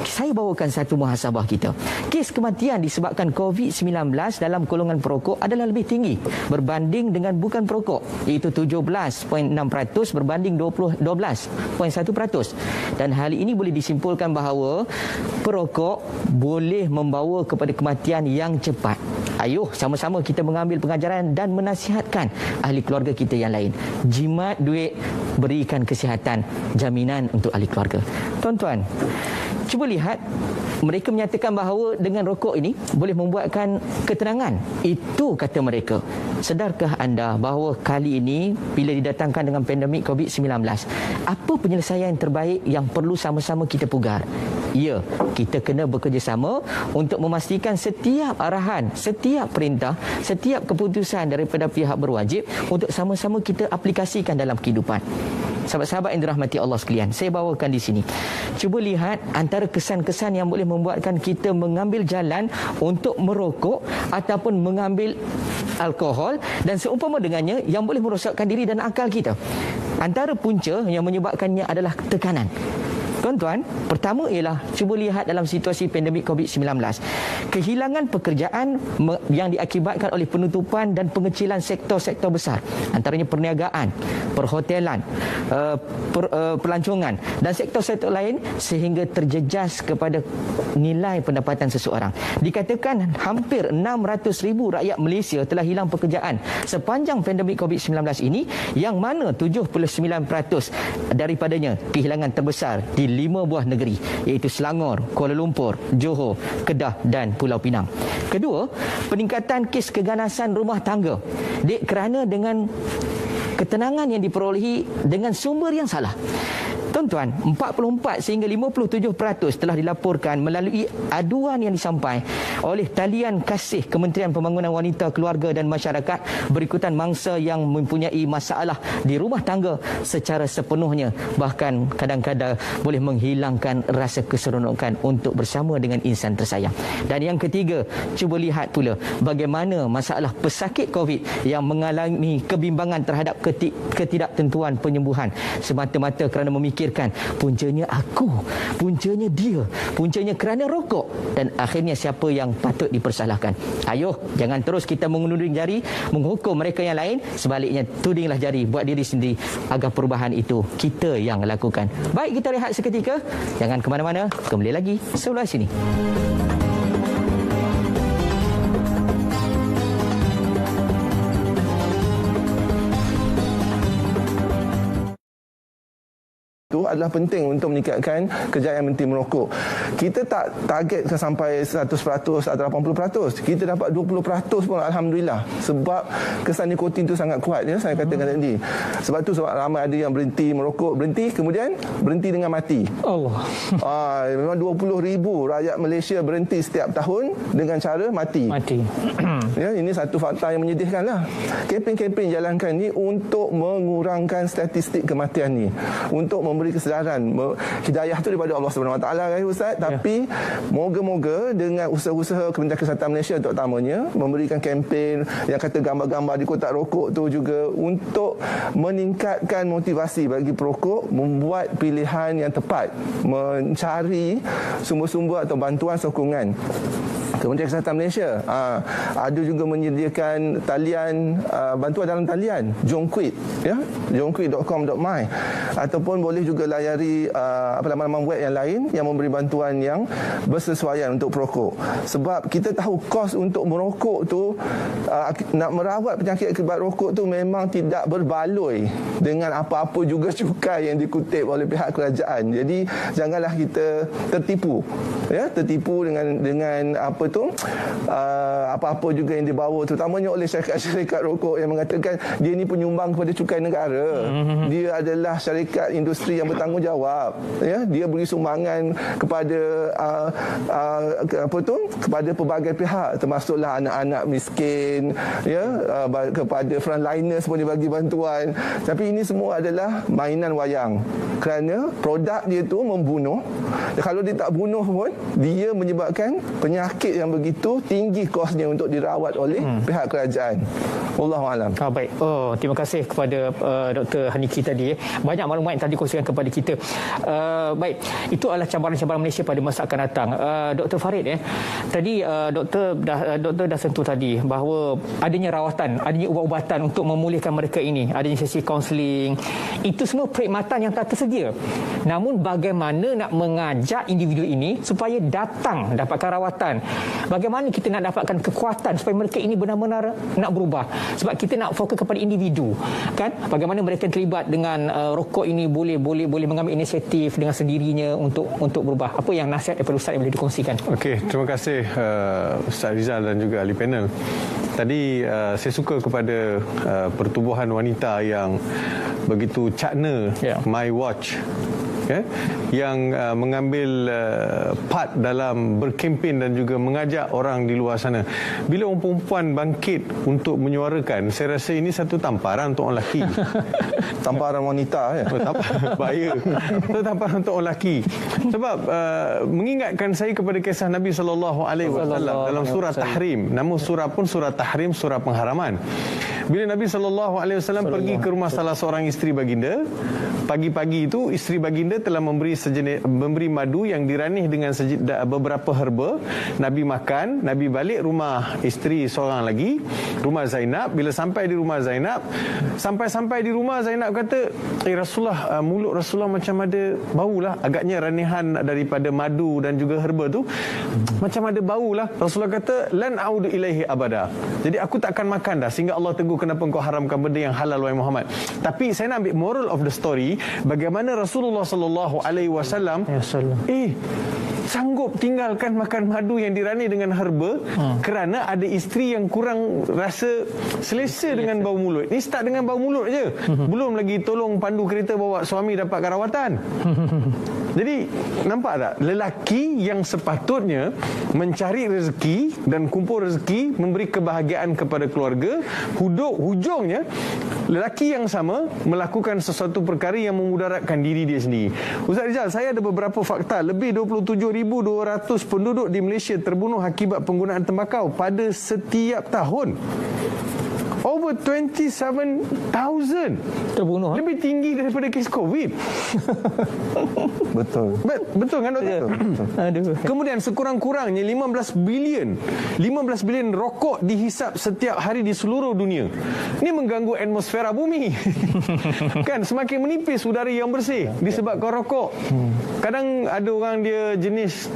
saya bawakan satu muhasabah kita. Kes kematian disebabkan COVID-19 dalam golongan perokok adalah lebih tinggi berbanding dengan bukan perokok, iaitu 17.6% berbanding 12.1%. Dan hal ini boleh disimpulkan bahawa perokok boleh membawa kepada kematian yang cepat. Ayuh, sama-sama kita mengambil pengajaran dan menasihatkan ahli keluarga kita yang lain. Jimat duit, berikan kesihatan, jaminan untuk ahli keluarga. Tuan-tuan, cuba lihat, mereka menyatakan bahawa dengan rokok ini boleh membuatkan ketenangan. Itu kata mereka. Sedarkah anda bahawa kali ini bila didatangkan dengan pandemik COVID-19, apa penyelesaian terbaik yang perlu sama-sama kita pugar? Ya, kita kena bekerjasama untuk memastikan setiap arahan, setiap perintah, setiap keputusan daripada pihak berwajib untuk sama-sama kita aplikasikan dalam kehidupan. Sahabat-sahabat yang dirahmati Allah sekalian, saya bawakan di sini. Cuba lihat antara kesan-kesan yang boleh membuatkan kita mengambil jalan untuk merokok ataupun mengambil alkohol dan seumpama dengannya yang boleh merosakkan diri dan akal kita. Antara punca yang menyebabkannya adalah tekanan. Tuan-tuan, pertama ialah cuba lihat dalam situasi pandemik COVID-19. Kehilangan pekerjaan yang diakibatkan oleh penutupan dan pengecilan sektor-sektor besar. Antaranya perniagaan, perhotelan, pelancongan dan sektor-sektor lain sehingga terjejas kepada nilai pendapatan seseorang. Dikatakan hampir 600,000 rakyat Malaysia telah hilang pekerjaan sepanjang pandemik COVID-19 ini, yang mana 79% daripadanya kehilangan terbesar di 5 buah negeri, iaitu Selangor, Kuala Lumpur, Johor, Kedah dan Pulau Pinang. Kedua, peningkatan kes keganasan rumah tangga kerana dengan ketenangan yang diperolehi dengan sumber yang salah. Tuan-tuan, 44 sehingga 57% telah dilaporkan melalui aduan yang disampai oleh talian kasih Kementerian Pembangunan Wanita, Keluarga dan Masyarakat berikutan mangsa yang mempunyai masalah di rumah tangga secara sepenuhnya, bahkan kadang-kadang boleh menghilangkan rasa keseronokan untuk bersama dengan insan tersayang. Dan yang ketiga, cuba lihat pula bagaimana masalah pesakit COVID yang mengalami kebimbangan terhadap ketidaktentuan penyembuhan semata-mata kerana memikirkan puncanya aku, puncanya dia, puncanya kerana rokok, dan akhirnya siapa yang patut dipersalahkan. Ayuh, jangan terus kita mengundur jari menghukum mereka yang lain, sebaliknya tudinglah jari buat diri sendiri agar perubahan itu kita yang lakukan. Baik, kita rehat seketika, jangan ke mana-mana, kembali lagi sebelah sini. Itu adalah penting untuk meningkatkan kejayaan berhenti merokok. Kita tak targetkan sampai 100% atau 80%. Kita dapat 20% pun alhamdulillah. Sebab kesan nikotin itu sangat kuat, ya, saya katakan tadi. Sebab tu sebab ramai ada yang berhenti merokok, berhenti kemudian berhenti dengan mati. Allah. Memang 20,000 rakyat Malaysia berhenti setiap tahun dengan cara mati. Ya, ini satu fakta yang menyedihkanlah. Kempen-kempen jalankan ni untuk mengurangkan statistik kematian ni, untuk memberi kesedaran. Hidayah tu daripada Allah SWT, kan Ustaz? Ya. Tapi moga-moga dengan usaha-usaha Kementerian Kesihatan Malaysia terutamanya memberikan kempen yang kata gambar-gambar di kotak rokok tu juga untuk meningkatkan motivasi bagi perokok membuat pilihan yang tepat, mencari sumber-sumber atau bantuan sokongan. Kementerian Kesihatan Malaysia ada juga menyediakan talian bantuan dalam talian Jongquit, ya, jongquit.com.my, ataupun boleh juga layari laman-laman web yang lain yang memberi bantuan yang bersesuaian untuk perokok. Sebab kita tahu kos untuk merokok tu, nak merawat penyakit akibat rokok tu memang tidak berbaloi dengan apa-apa juga cukai yang dikutip oleh pihak kerajaan. Jadi janganlah kita tertipu, ya, tertipu dengan apa apa-apa juga yang dibawa terutamanya oleh syarikat-syarikat rokok yang mengatakan dia ni penyumbang kepada cukai negara. Dia adalah syarikat industri yang bertanggungjawab, ya, dia beri sumbangan kepada kepada pelbagai pihak, termasuklah anak-anak miskin, ya, kepada frontliners pun dia bagi bantuan. Tapi ini semua adalah mainan wayang, kerana produk dia tu membunuh. Kalau dia tak bunuh pun, dia menyebabkan penyakit yang begitu tinggi kosnya untuk dirawat oleh pihak kerajaan. Wallahualam. Baik. Terima kasih kepada Dr. Haniki tadi. Banyak maklumat yang tadi kongsikan kepada kita. Baik, itu adalah cabaran-cabaran Malaysia pada masa akan datang. Dr. Farid, tadi doktor dah sentuh tadi bahawa adanya rawatan, adanya ubat-ubatan untuk memulihkan mereka ini, adanya sesi kaunseling. Itu semua perkhidmatan yang tak tersedia. Namun bagaimana nak mengajak individu ini supaya datang dapatkan rawatan? Bagaimana kita nak dapatkan kekuatan supaya mereka ini benar-benar nak berubah? Sebab kita nak fokus kepada individu, kan? Bagaimana mereka terlibat dengan rokok ini boleh mengambil inisiatif dengan sendirinya untuk berubah. Apa yang nasihat daripada Ustaz yang boleh dikongsikan? Okey, terima kasih Ustaz Rizal dan juga ahli panel. Tadi saya suka kepada pertubuhan wanita yang begitu cakna, My Watch, yang mengambil part dalam berkempen dan juga mengajak orang di luar sana. Bila orang perempuan bangkit untuk menyuarakan, saya rasa ini satu tamparan untuk orang lelaki. Tamparan wanita, ya. Bahaya. Itu tamparan untuk orang lelaki. Sebab mengingatkan saya kepada kisah Nabi SAW dalam surah Tahrim. Nama surah pun surah Tahrim, surah pengharaman. Bila Nabi SAW pergi ke rumah salah seorang isteri baginda, pagi-pagi itu isteri baginda telah memberi madu yang diranih dengan beberapa herba. Nabi makan, Nabi balik rumah isteri seorang lagi, rumah Zainab. Bila sampai di rumah Zainab, sampai di rumah Zainab kata, Rasulullah, mulut Rasulullah macam ada bau lah. Agaknya ranihan daripada madu dan juga herba tu macam ada bau lah. Rasulullah kata, lan a'udu ilaihi abada. Jadi aku tak akan makan dah sehingga Allah tegur kenapa engkau haramkan benda yang halal, wahai Muhammad. Tapi saya nak ambil moral of the story, bagaimana Rasulullah SAW sanggup tinggalkan makan madu yang dirani dengan herba kerana ada isteri yang kurang rasa selesa dengan bau mulut. Ini start dengan bau mulut je, belum lagi tolong pandu kereta bawa suami dapatkan rawatan. Jadi nampak tak, lelaki yang sepatutnya mencari rezeki dan kumpul rezeki, memberi kebahagiaan kepada keluarga, hujungnya lelaki yang sama melakukan sesuatu perkara yang memudaratkan diri dia sendiri. Ustaz Rizal, saya ada beberapa fakta. Lebih 27,200 penduduk di Malaysia terbunuh akibat penggunaan tembakau pada setiap tahun. Over 27,000 terbunuh. Lebih tinggi daripada kes COVID. Betul. Betul kan, Doktor? Aduh. Kemudian sekurang-kurangnya 15 bilion rokok dihisap setiap hari di seluruh dunia. Ini mengganggu atmosfera bumi. Kan semakin menipis udara yang bersih disebabkan rokok. Kadang ada orang dia jenis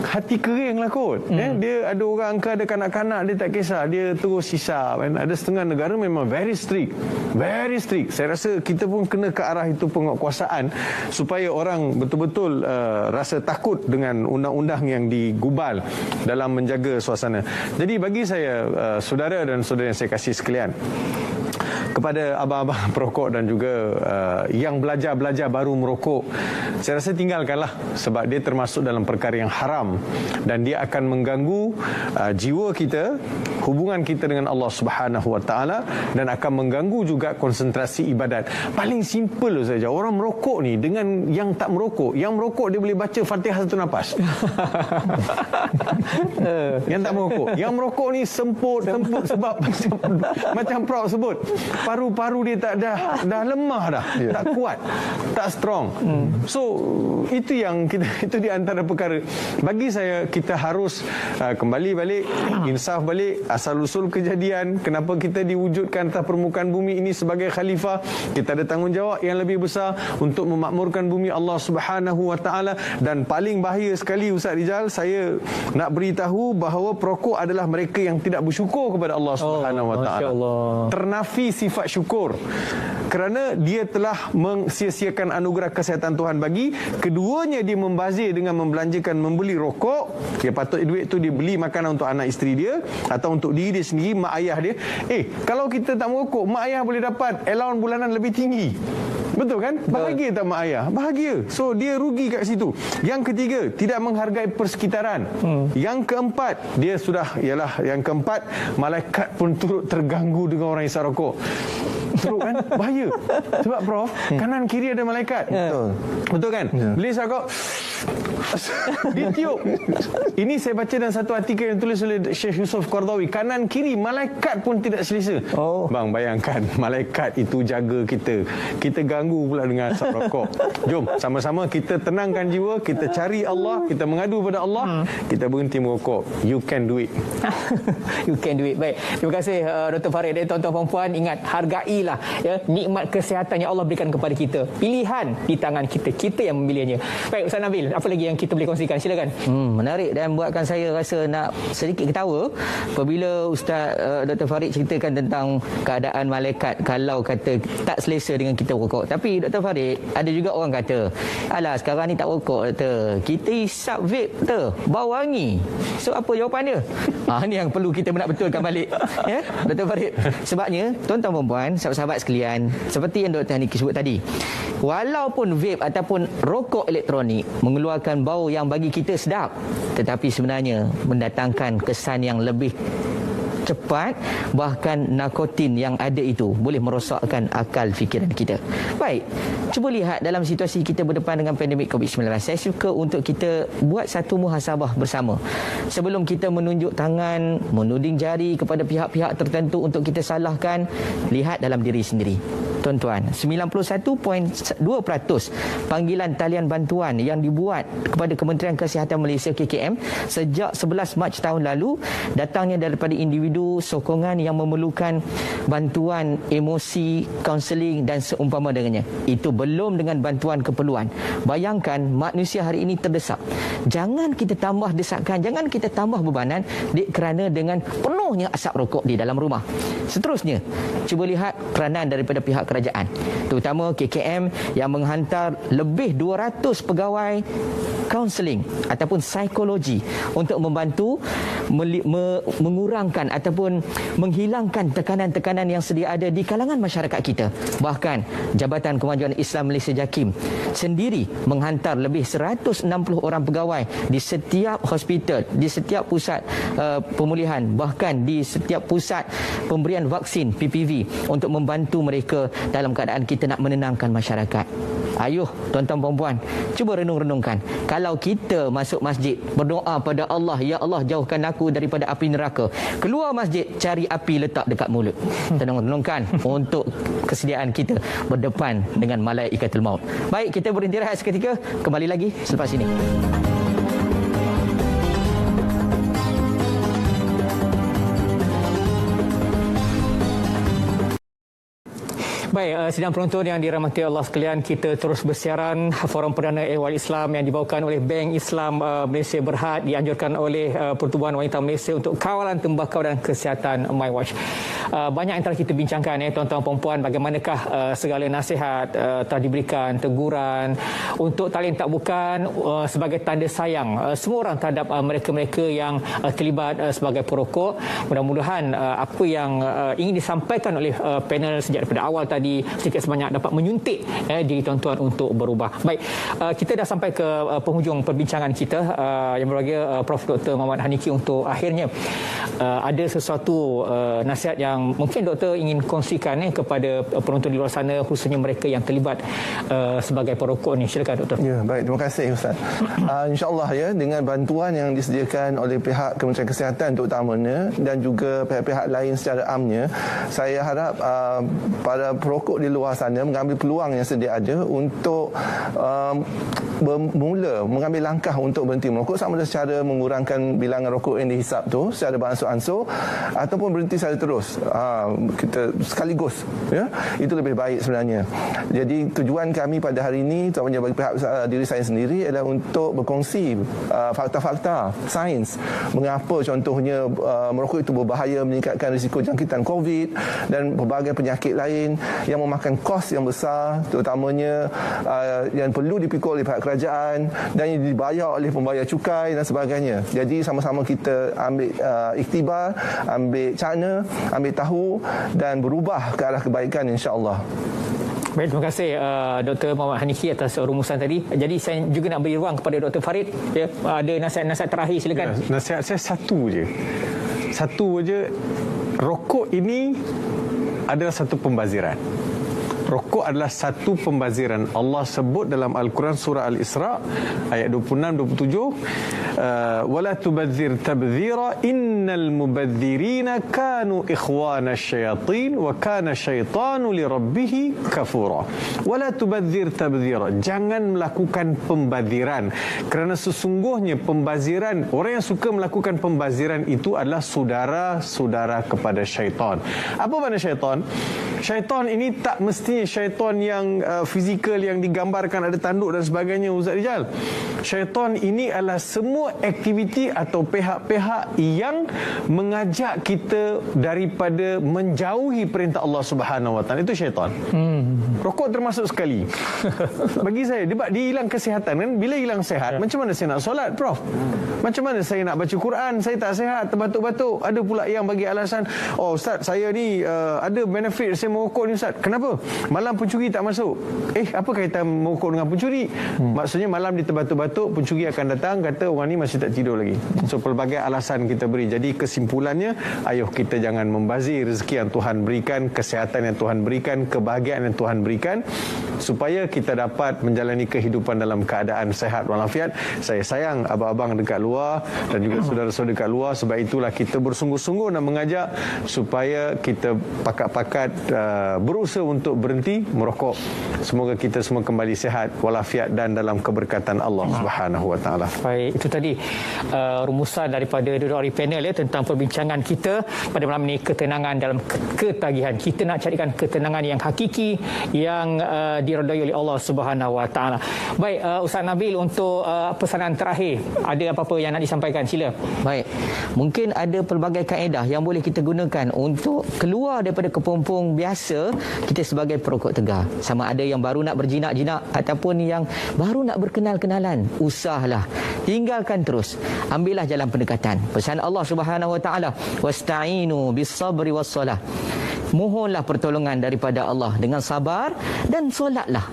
hati kering lah kot. Dia ada orang ada kanak-kanak, dia tak kisah, dia terus hisap. Ada setengah negara memang very strict. Saya rasa kita pun kena ke arah itu penguatkuasaan supaya orang betul-betul rasa takut dengan undang-undang yang digubal dalam menjaga suasana. Jadi bagi saya, saudara dan saudara yang saya kasih sekalian, kepada abang-abang perokok dan juga yang belajar baru merokok, saya rasa tinggalkanlah, sebab dia termasuk dalam perkara yang haram dan dia akan mengganggu jiwa kita, hubungan kita dengan Allah Subhanahu Wa Taala, dan akan mengganggu juga konsentrasi ibadat. Paling simple saja, orang merokok ni dengan yang tak merokok. Yang merokok dia boleh baca Fatihah satu nafas. Yang tak merokok, yang merokok ni semput sebab macam Prof sebut, paru-paru dia tak dah lemah dah, tak kuat, tak strong. So itu yang itu di antara perkara bagi saya kita harus kembali balik, insaf balik asal usul kejadian, kenapa kita diwujudkan atas permukaan bumi ini sebagai khalifah. Kita ada tanggungjawab yang lebih besar untuk memakmurkan bumi Allah Subhanahu Wa Taala. Dan paling bahaya sekali, Ustaz Rizal, saya nak beritahu bahawa perokok adalah mereka yang tidak bersyukur kepada Allah Subhanahu Wa Taala. Ternafi sifat syukur. kerana dia telah mensia-siakan anugerah kesihatan Tuhan bagi. Keduanya dia membazir dengan membelanjakan membeli rokok. Dia patut duit tu dia beli makanan untuk anak isteri dia atau untuk diri dia sendiri, mak ayah dia. Kalau kita tak merokok, mak ayah boleh dapat allowance bulanan lebih tinggi. Betul kan? Bahagia tak mak ayah? Bahagia. So dia rugi kat situ. Yang ketiga, tidak menghargai persekitaran. Yang keempat, dia sudah yang keempat, malaikat pun turut terganggu dengan orang isap rokok. Teruk kan? Bahaya. Sebab Prof, kanan kiri ada malaikat. Betul kan? Bila isap rokok ditiup. Ini saya baca dalam satu artikel yang tulis oleh Syekh Yusuf Qardawi. Kanan kiri malaikat pun tidak selesa. Bang, bayangkan malaikat itu jaga kita. Kita ganggu pula dengan asap rokok. Jom sama-sama kita tenangkan jiwa, kita cari Allah, kita mengadu pada Allah, kita berhenti merokok. You can do it. You can do it. Baik. Terima kasih Dr. Farid dan tuan-tuan puan. Ingat, hargailah nikmat kesihatan yang Allah berikan kepada kita. Pilihan di tangan kita. Kita yang memilihnya. Baik, Ustaz Nabil, apa lagi yang kita boleh kongsikan? Silakan. Menarik dan buatkan saya rasa nak sedikit ketawa apabila Ustaz Dr. Farid ceritakan tentang keadaan malaikat kalau kata tak selesa dengan kita rokok. Tapi Dr. Farid, ada juga orang kata, alah sekarang ni tak rokok, kita hisap vape bau wangi. So apa jawapan dia? Ini yang perlu kita nak betulkan balik. Ya, Dr. Farid. Sebabnya tuan-tuan dan puan, sahabat-sahabat sekalian, seperti yang Dr. Haniki sebut tadi, walaupun vape ataupun rokok elektronik mengeluarkan bau yang bagi kita sedap, tetapi sebenarnya mendatangkan kesan yang lebih cepat, bahkan nikotin yang ada itu boleh merosakkan akal fikiran kita. Baik, cuba lihat dalam situasi kita berdepan dengan pandemik COVID-19. Saya suka untuk kita buat satu muhasabah bersama. Sebelum kita menunjuk tangan, menuding jari kepada pihak-pihak tertentu untuk kita salahkan, lihat dalam diri sendiri. Tuan-tuan, 91.2% panggilan talian bantuan yang dibuat kepada Kementerian Kesihatan Malaysia KKM sejak 11 Mac tahun lalu datangnya daripada individu sokongan yang memerlukan bantuan emosi, kaunseling dan seumpama dengannya. Itu belum dengan bantuan keperluan. Bayangkan manusia hari ini terdesak. Jangan kita tambah desakan, jangan kita tambah bebanan kerana dengan penuhnya asap rokok di dalam rumah. Seterusnya, cuba lihat peranan daripada pihak kerajaan, terutama KKM yang menghantar lebih 200 pegawai kaunseling ataupun psikologi untuk membantu mengurangkan ataupun menghilangkan tekanan-tekanan yang sedia ada di kalangan masyarakat kita. Bahkan Jabatan Kemajuan Islam Malaysia JAKIM sendiri menghantar lebih 160 orang pegawai di setiap hospital, di setiap pusat pemulihan, bahkan di setiap pusat pemberian vaksin PPV untuk membantu mereka dalam keadaan kita nak menenangkan masyarakat. Ayuh tuan-tuan dan puan, cuba renung-renungkan. Kalau kita masuk masjid berdoa pada Allah, ya Allah jauhkan aku daripada api neraka. Keluar masjid cari api letak dekat mulut. Renungkan untuk kesediaan kita berdepan dengan malaikatul maut. Baik, kita berhenti rehat seketika, kembali lagi selepas ini. Baik, sidang penonton yang dirahmati Allah sekalian, kita terus bersiaran Forum Perdana Ehwal Islam yang dibawakan oleh Bank Islam Malaysia Berhad, dianjurkan oleh Pertubuhan Wanita Malaysia untuk kawalan tembakau dan kesihatan MyWatch. Banyak antara kita bincangkan tuan-tuan dan puan, bagaimanakah segala nasihat telah diberikan, teguran untuk talian tak bukan sebagai tanda sayang semua orang terhadap mereka-mereka yang terlibat sebagai perokok. Mudah-mudahan apa yang ingin disampaikan oleh panel sejak daripada awal tadi sedikit sebanyak dapat menyuntik diri tuan-tuan untuk berubah. Baik, kita dah sampai ke penghujung perbincangan kita. Yang berbahagia Prof. Dr. Muhammad Haniki, untuk akhirnya ada sesuatu nasihat yang mungkin doktor ingin kongsikan kepada penonton di luar sana, khususnya mereka yang terlibat sebagai perokok ni. Silakan doktor. Ya, baik, terima kasih Ustaz. InsyaAllah dengan bantuan yang disediakan oleh pihak Kementerian Kesihatan terutamanya dan juga pihak-pihak lain secara amnya, saya harap para perokok di luar sana mengambil peluang yang sedia ada untuk bermula mengambil langkah untuk berhenti merokok, sama ada secara mengurangkan bilangan rokok yang dihisap tu secara beransur-ansur ataupun berhenti secara terus. Kita sekaligus, itu lebih baik sebenarnya. Jadi tujuan kami pada hari ini, terutamanya bagi pihak diri saya sendiri, adalah untuk berkongsi fakta-fakta sains mengapa contohnya merokok itu berbahaya, meningkatkan risiko jangkitan COVID dan pelbagai penyakit lain yang memakan kos yang besar, terutamanya yang perlu dipikul oleh pihak kerajaan dan yang dibayar oleh pembayar cukai dan sebagainya. Jadi sama-sama kita ambil iktibar, ambil cakna, ambil tahu dan berubah ke arah kebaikan, insya-Allah. Baik, terima kasih Dr. Muhammad Haniki atas rumusan tadi. Jadi saya juga nak beri ruang kepada Dr. Farid, ya, ada nasihat-nasihat terakhir, silakan. Nasihat saya satu je. Rokok ini adalah satu pembaziran. Rokok adalah satu pembaziran. Allah sebut dalam Al-Quran surah Al-Isra ayat 26-27, wala tubadzir tabdzira innal mubadzirina kanu ikhwana syayatin wa kana syaitanu lirabbih kafura. Wala tubadzir tabdzira, jangan melakukan pembaziran, kerana sesungguhnya pembaziran, orang yang suka melakukan pembaziran itu adalah saudara-saudara kepada syaitan. Apa makna syaitan? Syaitan ini tak mesti syaitan yang fizikal yang digambarkan ada tanduk dan sebagainya, Ustaz Rizal. Syaitan ini adalah semua aktiviti atau pihak-pihak yang mengajak kita daripada menjauhi perintah Allah Subhanahu Wa Taala. Itu syaitan. Rokok termasuk sekali. Bagi saya, dia hilang kesihatan kan. Bila hilang sihat, macam mana saya nak solat, Prof? Macam mana saya nak baca Quran? Saya tak sihat, terbatuk-batuk. Ada pula yang bagi alasan, oh Ustaz, saya ni ada benefit saya merokok ni Ustaz. Kenapa? Malam pencuri tak masuk. Apa kaitan merokok dengan pencuri? Maksudnya malam dia terbatuk-batuk, pencuri akan datang, kata orang ni masih tak tidur lagi. So pelbagai alasan kita beri. Jadi kesimpulannya, ayuh kita jangan membazir rezeki yang Tuhan berikan, kesihatan yang Tuhan berikan, kebahagiaan yang Tuhan berikan, supaya kita dapat menjalani kehidupan dalam keadaan sehat walafiat. Saya sayang abang-abang dekat luar dan juga saudara-saudara dekat luar. Sebab itulah kita bersungguh-sungguh nak mengajak supaya kita pakat-pakat berusaha untuk berhenti merokok. Semoga kita semua kembali sihat walafiat dan dalam keberkatan Allah Subhanahu Wa Taala. Baik, itu tadi rumusan daripada dua orang panel ya, tentang perbincangan kita pada malam ini, ketenangan dalam ketagihan. Kita nak carikan ketenangan yang hakiki yang diredai oleh Allah Subhanahu Wa Taala. Baik, Ustaz Nabil, untuk pesanan terakhir, ada apa-apa yang nak disampaikan? Sila. Baik. Mungkin ada pelbagai kaedah yang boleh kita gunakan untuk keluar daripada kepompong biasa kita sebagai perokok tegar. Sama ada yang baru nak berjinak-jinak ataupun yang baru nak berkenal-kenalan, usahlah, tinggalkan terus, ambillah jalan pendekatan. Pesan Allah Subhanahu Wa Taala, wasta'inu bis-sabri was-salah. Mohonlah pertolongan daripada Allah dengan sabar dan solatlah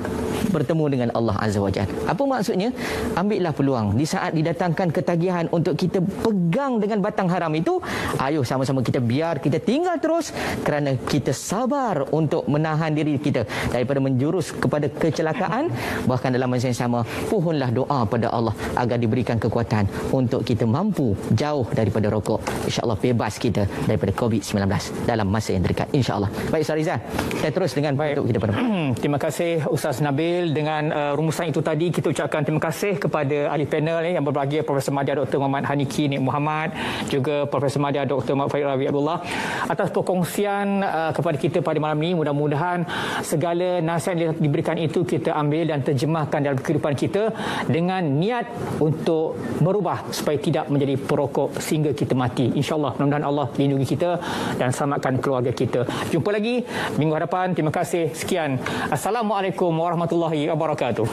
bertemu dengan Allah Azza wa Jalla. Apa maksudnya? Ambillah peluang di saat didatangkan ketagihan untuk kita pegang dengan batang haram itu, ayuh sama-sama kita biar kita tinggal terus, kerana kita sabar untuk menahan diri kita daripada menjurus kepada kecelakaan. Bahkan dalam masa yang sama, pohonlah doa pada Allah agar diberikan kekuatan untuk kita mampu jauh daripada rokok. InsyaAllah bebas kita daripada COVID-19 dalam masa yang terdekat, insyaAllah. Baik, Ustaz Rizal, saya terus dengan untuk kita pada. Terima kasih Ustaz Nabil. Dengan rumusan itu tadi, kita ucapkan terima kasih kepada ahli panel yang berbahagia, Profesor Madya Dr. Muhammad Haniki Nik Muhammad, juga Profesor Madya Dr. Muhammad Farid Ravi Abdullah, atas perkongsian kepada kita pada malam ini. Mudah-mudahan segala nasihat yang diberikan itu kita ambil dan terjemahkan dalam kehidupan kita dengan niat untuk berubah supaya tidak menjadi perokok sehingga kita mati. InsyaAllah, mudah-mudahan Allah lindungi kita dan selamatkan keluarga kita. Jumpa lagi minggu hadapan. Terima kasih. Sekian. Assalamualaikum warahmatullahi wabarakatuh.